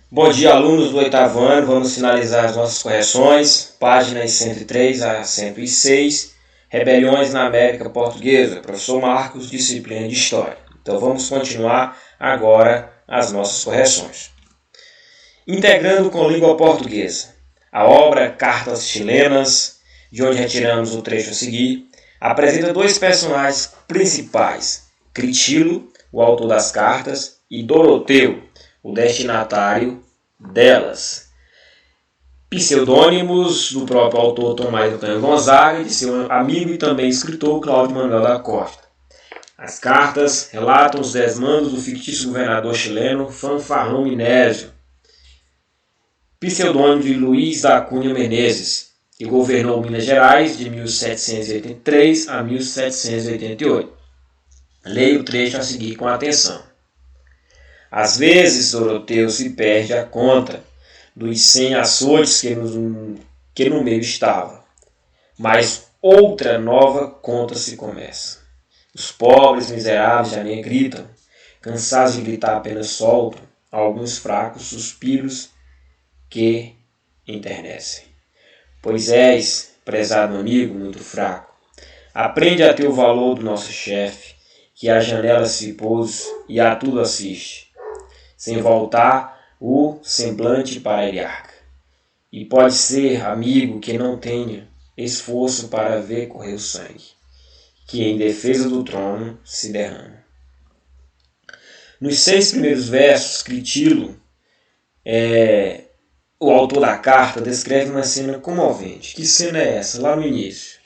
Bom dia, alunos do oitavo ano. Vamos finalizar as nossas correções. Páginas 103 a 106. Rebeliões na América Portuguesa. Professor Marcos, disciplina de História. Então vamos continuar agora as nossas correções. Integrando com língua portuguesa. A obra Cartas Chilenas, de onde retiramos o trecho a seguir, apresenta dois personagens principais: Critilo, o autor das cartas, e Doroteu, o destinatário delas. Pseudônimos do próprio autor Tomás Antônio Gonzaga e de seu amigo e também escritor Cláudio Manuel da Costa. As cartas relatam os desmandos do fictício governador chileno Fanfarrão Minésio, pseudônimo de Luiz da Cunha Menezes, que governou Minas Gerais de 1783 a 1788. Leia o trecho a seguir com atenção. Às vezes, Doroteu se perde a conta dos 100 açoites que no meio estava, mas outra nova conta se começa. Os pobres miseráveis já nem gritam, cansados de gritar apenas soltam alguns fracos suspiros que enternecem. Pois és, prezado amigo, muito fraco. Aprende a ter o valor do nosso chefe, que à janela se pôs e a tudo assiste, sem voltar o semblante para ele arca. E pode ser, amigo, que não tenha esforço para ver correr o sangue, que em defesa do trono se derrama. Nos 6 primeiros versos, Critilo, o autor da carta, descreve uma cena comovente. Que cena é essa? Lá no início.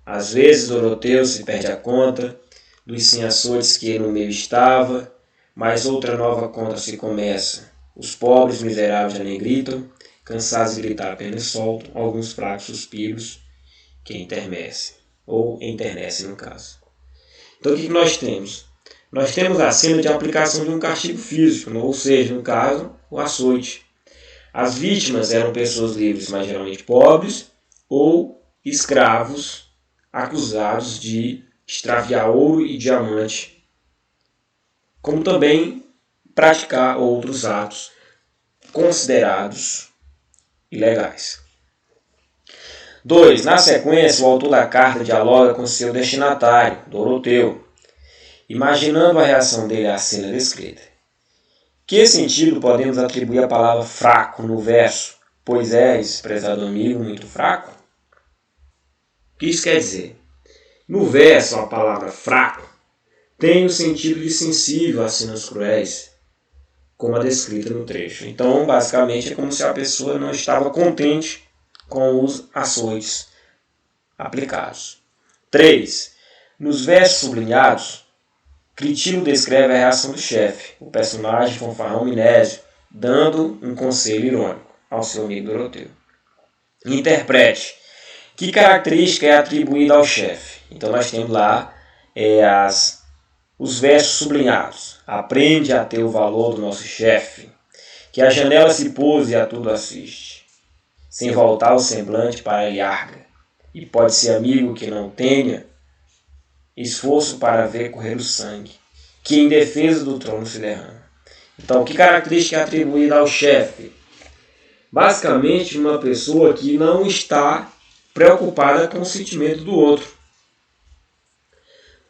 Às vezes Doroteu se perde a conta dos 100 açoites que no meio estava, mas outra nova conta se começa. Os pobres miseráveis já nem gritam, cansados de gritar apenas soltam alguns fracos suspiros que enternecem, ou enternecem no caso. Então o que nós temos? Nós temos a cena de aplicação de um castigo físico, ou seja, no caso, o açoite. As vítimas eram pessoas livres, mas geralmente pobres, ou escravos acusados de extraviar ouro e diamante, como também praticar outros atos considerados ilegais. 2. Na sequência, o autor da carta dialoga com seu destinatário, Doroteu, imaginando a reação dele à cena descrita. Que sentido podemos atribuir à palavra fraco no verso? Pois és, prezado amigo, muito fraco? O que isso quer dizer? No verso, a palavra fraco tem o sentido de sensível a cenas cruéis, como a descrita no trecho. Então, basicamente, é como se a pessoa não estava contente com os açoites aplicados. 3. Nos versos sublinhados, Critilo descreve a reação do chefe, o personagem Fanfarrão Minésio, dando um conselho irônico ao seu amigo Doroteu. Interprete. Que característica é atribuída ao chefe? Então nós temos lá os versos sublinhados. Aprende a ter o valor do nosso chefe, que a janela se pôs e a tudo assiste, sem voltar o semblante para ele arga. E pode ser amigo que não tenha esforço para ver correr o sangue, que em defesa do trono se derrama. Então, que característica é atribuída ao chefe? Basicamente, uma pessoa que não está preocupada com o sentimento do outro.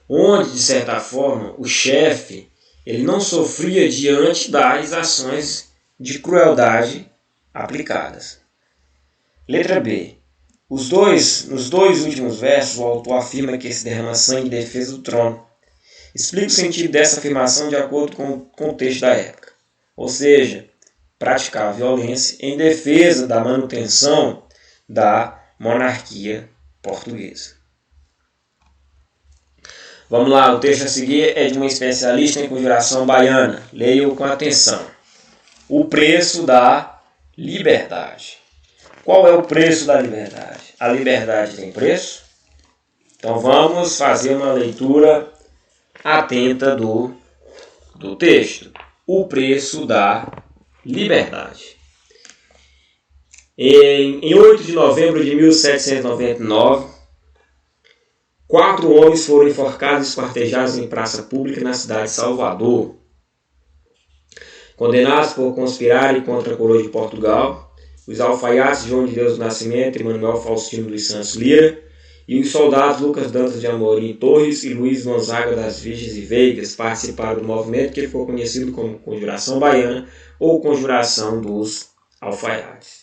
Onde, de certa forma, o chefe ele não sofria diante das ações de crueldade aplicadas. Letra B. Nos dois últimos versos, o autor afirma que se derrama sangue em defesa do trono. Explica o sentido dessa afirmação de acordo com o contexto da época. Ou seja, praticar a violência em defesa da manutenção da monarquia portuguesa. Vamos lá, o texto a seguir é de uma especialista em conjuração baiana. Leia-o com atenção. O preço da liberdade. Qual é o preço da liberdade? A liberdade tem preço? Então vamos fazer uma leitura atenta do texto. O preço da liberdade. Em 8 de novembro de 1799, 4 homens foram enforcados e esquartejados em praça pública na cidade de Salvador. condenados por conspirarem contra a coroa de Portugal, os alfaiates João de Deus do Nascimento e Manuel Faustino dos Santos Lira, e os soldados Lucas Dantas de Amorim Torres e Luiz Gonzaga das Virgens e Veigas participaram do movimento que ficou conhecido como Conjuração Baiana ou Conjuração dos Alfaiates.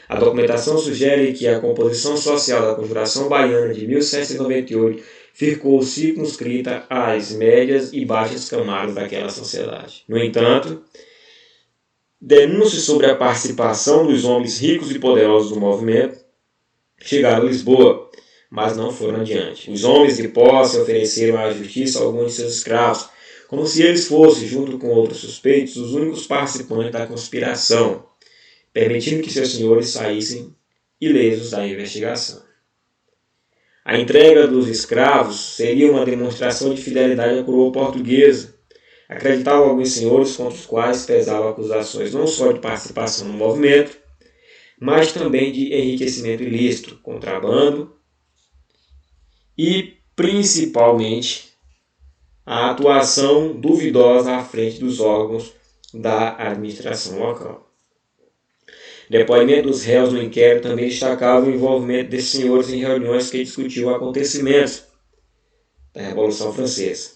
A documentação sugere que a composição social da Conjuração Baiana de 1798 ficou circunscrita às médias e baixas camadas daquela sociedade. No entanto, denúncias sobre a participação dos homens ricos e poderosos do movimento chegaram a Lisboa, mas não foram adiante. Os homens de posse ofereceram à justiça alguns de seus escravos, como se eles fossem, junto com outros suspeitos, os únicos participantes da conspiração, permitindo que seus senhores saíssem ilesos da investigação. A entrega dos escravos seria uma demonstração de fidelidade à coroa portuguesa. Acreditavam alguns senhores contra os quais pesavam acusações não só de participação no movimento, mas também de enriquecimento ilícito, contrabando e, principalmente, a atuação duvidosa à frente dos órgãos da administração local. Depoimento dos réus no inquérito também destacava o envolvimento desses senhores em reuniões que discutiam acontecimentos da Revolução Francesa,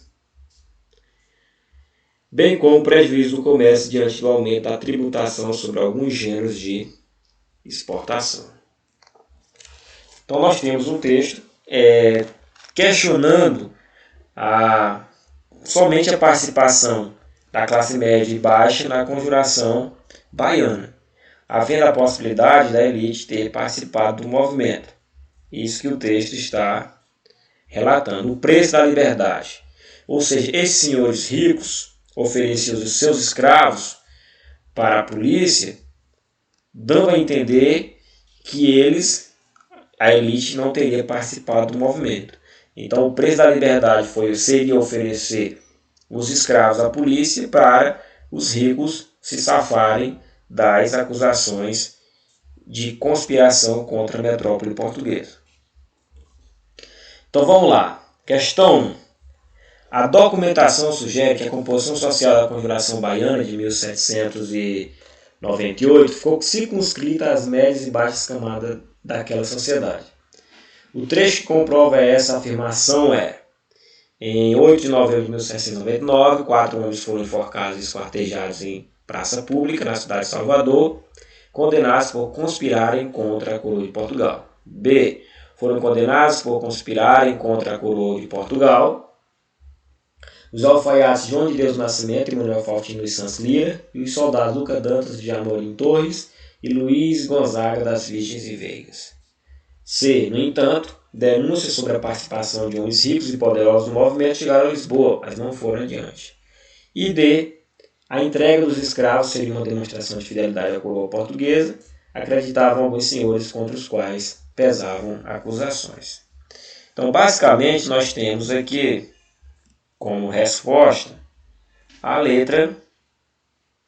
bem como o prejuízo do comércio diante do aumento da tributação sobre alguns gêneros de exportação. Então nós temos um texto questionando somente a participação da classe média e baixa na Conjuração Baiana, havendo a possibilidade da elite ter participado do movimento. Isso que o texto está relatando. O preço da liberdade. Ou seja, esses senhores ricos ofereciam os seus escravos para a polícia, dando a entender que a elite, não teria participado do movimento. Então, o preço da liberdade seria oferecer os escravos à polícia para os ricos se safarem das acusações de conspiração contra a metrópole portuguesa. Então vamos lá. Questão 1. A documentação sugere que a composição social da Conjuração Baiana de 1798 ficou circunscrita às médias e baixas camadas daquela sociedade. O trecho que comprova essa afirmação é: em 8 de novembro de 1799, 4 homens foram enforcados e esquartejados em praça pública na cidade de Salvador, condenados por conspirarem contra a coroa de Portugal. B. Foram condenados por conspirarem contra a coroa de Portugal os alfaiates João de Deus do Nascimento e Manuel Faustino dos Santos Lira e os soldados Lucas Dantas de Amorim Torres e Luiz Gonzaga das Virgens e Veigas. C. No entanto, denúncias sobre a participação de homens ricos e poderosos no movimento chegaram a Lisboa, mas não foram adiante. E D. A entrega dos escravos seria uma demonstração de fidelidade à coroa portuguesa, acreditavam alguns senhores contra os quais pesavam acusações. Então, basicamente, nós temos aqui como resposta a letra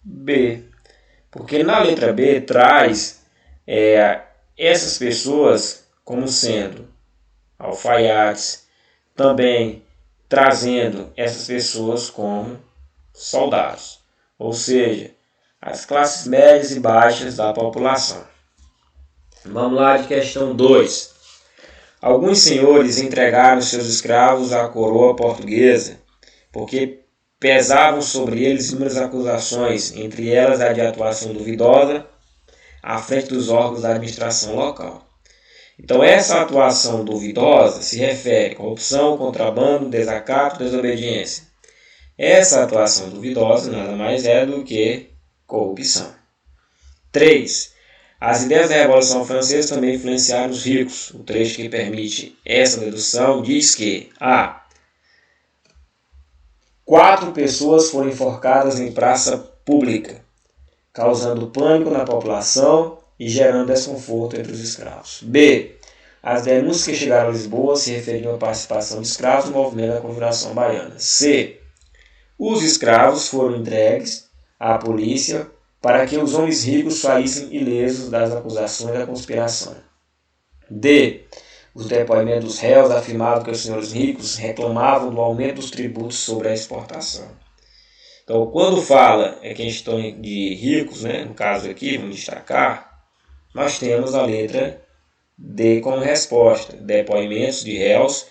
B, porque na letra B traz essas pessoas como sendo alfaiates, também trazendo essas pessoas como soldados, ou seja, as classes médias e baixas da população. Vamos lá de questão 2. Alguns senhores entregaram seus escravos à coroa portuguesa, porque pesavam sobre eles inúmeras acusações, entre elas a de atuação duvidosa à frente dos órgãos da administração local. Então, essa atuação duvidosa se refere a corrupção, contrabando, desacato, desobediência. Essa atuação duvidosa nada mais é do que corrupção. 3. As ideias da Revolução Francesa também influenciaram os ricos. O trecho que permite essa dedução diz que a. 4 pessoas foram enforcadas em praça pública, causando pânico na população e gerando desconforto entre os escravos. B. As denúncias que chegaram a Lisboa se referiam à participação de escravos no movimento da Conjuração Baiana. C. Os escravos foram entregues à polícia para que os homens ricos saíssem ilesos das acusações da conspiração. D. Os depoimentos dos réus afirmavam que os senhores ricos reclamavam do aumento dos tributos sobre a exportação. Então, quando fala questão de ricos, né, no caso aqui, vamos destacar, nós temos a letra D como resposta. Depoimentos de réus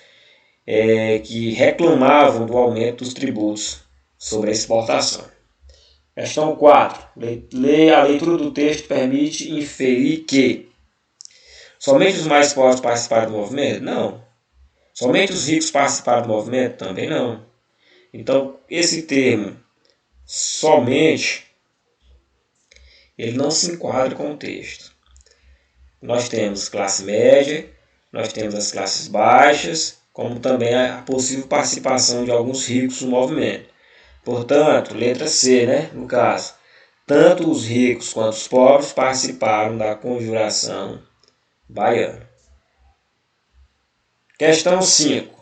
que reclamavam do aumento dos tributos sobre a exportação. Questão 4. A leitura do texto permite inferir que somente os mais pobres participaram do movimento? Não. Somente os ricos participaram do movimento? Também não. Então, esse termo, somente, ele não se enquadra com o texto. Nós temos classe média, nós temos as classes baixas, como também a possível participação de alguns ricos no movimento. Portanto, letra C, né, no caso, tanto os ricos quanto os pobres participaram da Conjuração Baiana. Questão 5.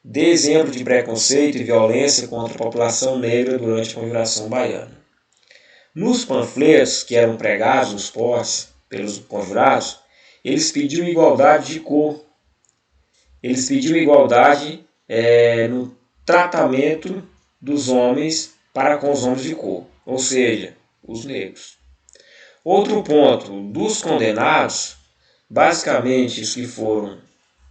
Dê exemplo de preconceito e violência contra a população negra durante a Conjuração Baiana. Nos panfletos que eram pregados nos portes pelos conjurados, eles pediam igualdade de cor. Eles pediam igualdade no tratamento dos homens para com os homens de cor, ou seja, os negros. Outro ponto, dos condenados, basicamente os que foram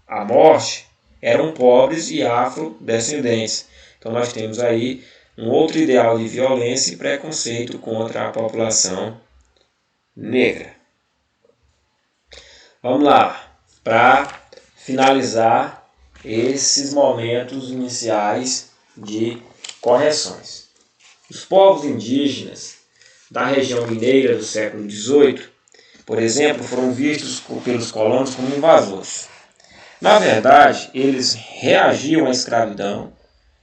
à morte eram pobres e afrodescendentes. Então nós temos aí um outro ideal de violência e preconceito contra a população negra. Vamos lá, para finalizar esses momentos iniciais de correções. Os povos indígenas da região mineira do século XVIII, por exemplo, foram vistos pelos colonos como invasores. Na verdade, eles reagiam à escravidão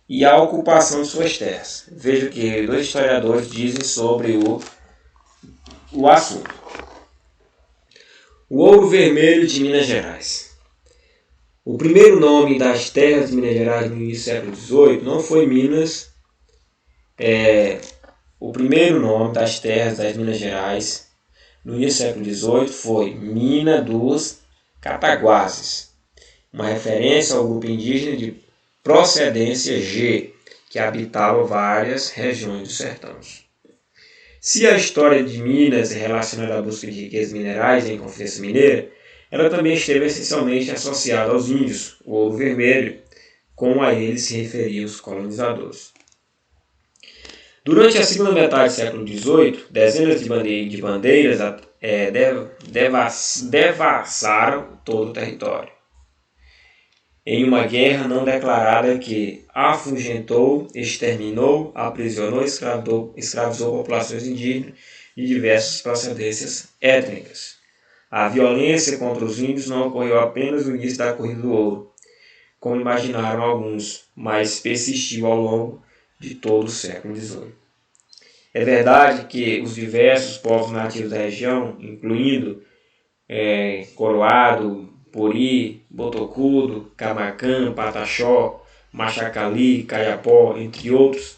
e à ocupação de suas terras. Veja o que 2 historiadores dizem sobre o assunto. O ouro vermelho de Minas Gerais. O primeiro nome das terras de Minas Gerais no início do século XVIII não foi Minas. O primeiro nome das terras das Minas Gerais no início do século XVIII foi Mina dos Cataguases, uma referência ao grupo indígena de procedência G, que habitava várias regiões do sertão. Se a história de Minas é relacionada à busca de riquezas minerais em Conferência Mineira, ela também esteve essencialmente associada aos índios, o ouro vermelho, como a eles se referiam os colonizadores. Durante a segunda metade do século XVIII, dezenas de bandeiras devassaram todo o território, em uma guerra não declarada que afugentou, exterminou, aprisionou e escravizou populações indígenas de diversas procedências étnicas. A violência contra os índios não ocorreu apenas no início da Corrida do Ouro, como imaginaram alguns, mas persistiu ao longo de todo o século XVIII. É verdade que os diversos povos nativos da região, incluindo Coroado, Pori, Botocudo, Camacã, Pataxó, Machacali, Caiapó, entre outros,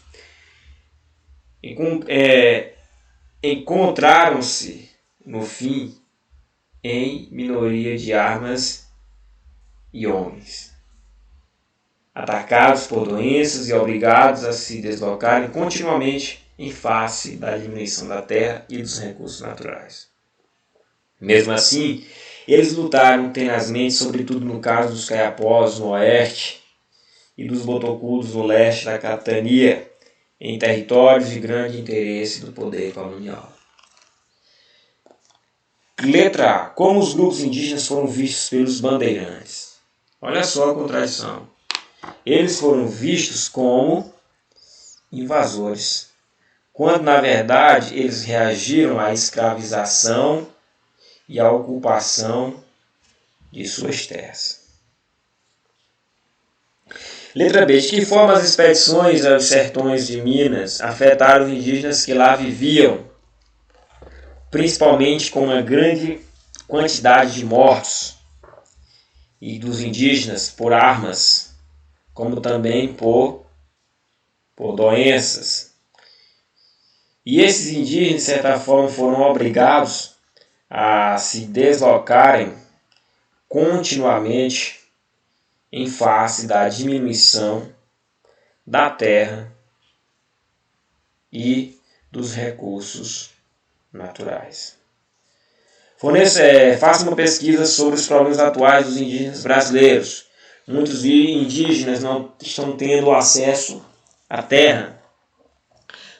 encontraram-se, no fim, em minoria de armas e homens, atacados por doenças e obrigados a se deslocarem continuamente em face da diminuição da terra e dos recursos naturais. Mesmo assim, eles lutaram tenazmente, sobretudo no caso dos Caiapós no oeste e dos Botocudos no leste da capitania, em territórios de grande interesse do poder colonial. Letra A. Como os grupos indígenas foram vistos pelos bandeirantes? Olha só a contradição. Eles foram vistos como invasores, quando na verdade eles reagiram à escravização e à ocupação de suas terras. Letra B. De que forma as expedições aos sertões de Minas afetaram os indígenas que lá viviam, principalmente com uma grande quantidade de mortos e dos indígenas por armas, como também por doenças. E esses indígenas, de certa forma, foram obrigados a se deslocarem continuamente em face da diminuição da terra e dos recursos naturais. Faça uma pesquisa sobre os problemas atuais dos indígenas brasileiros. Muitos indígenas não estão tendo acesso à terra.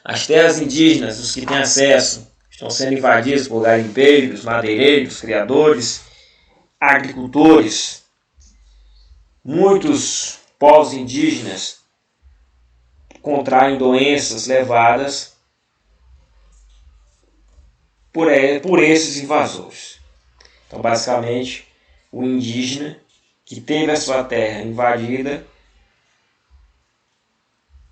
As terras indígenas, os que têm acesso, estão sendo invadidas por garimpeiros, madeireiros, criadores, agricultores. Muitos povos indígenas contraem doenças levadas por esses invasores. Então, basicamente, o indígena que teve a sua terra invadida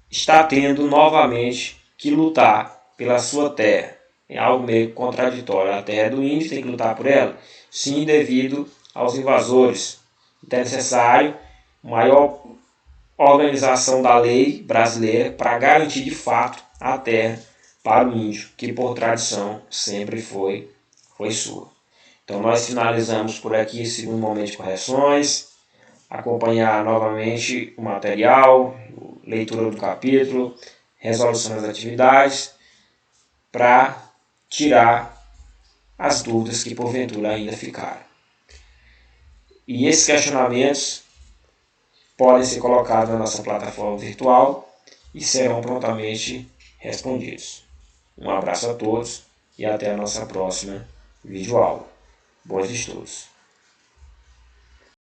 está tendo novamente que lutar pela sua terra. É algo meio contraditório. A terra é do índio, tem que lutar por ela? Sim, devido aos invasores. Então é necessário maior organização da lei brasileira para garantir de fato a terra para o índio, que por tradição sempre foi sua. Então nós finalizamos por aqui esse segundo momento de correções. Acompanhar novamente o material, leitura do capítulo, resolução das atividades, para tirar as dúvidas que porventura ainda ficaram. E esses questionamentos podem ser colocados na nossa plataforma virtual e serão prontamente respondidos. Um abraço a todos e até a nossa próxima videoaula. Bons estudos!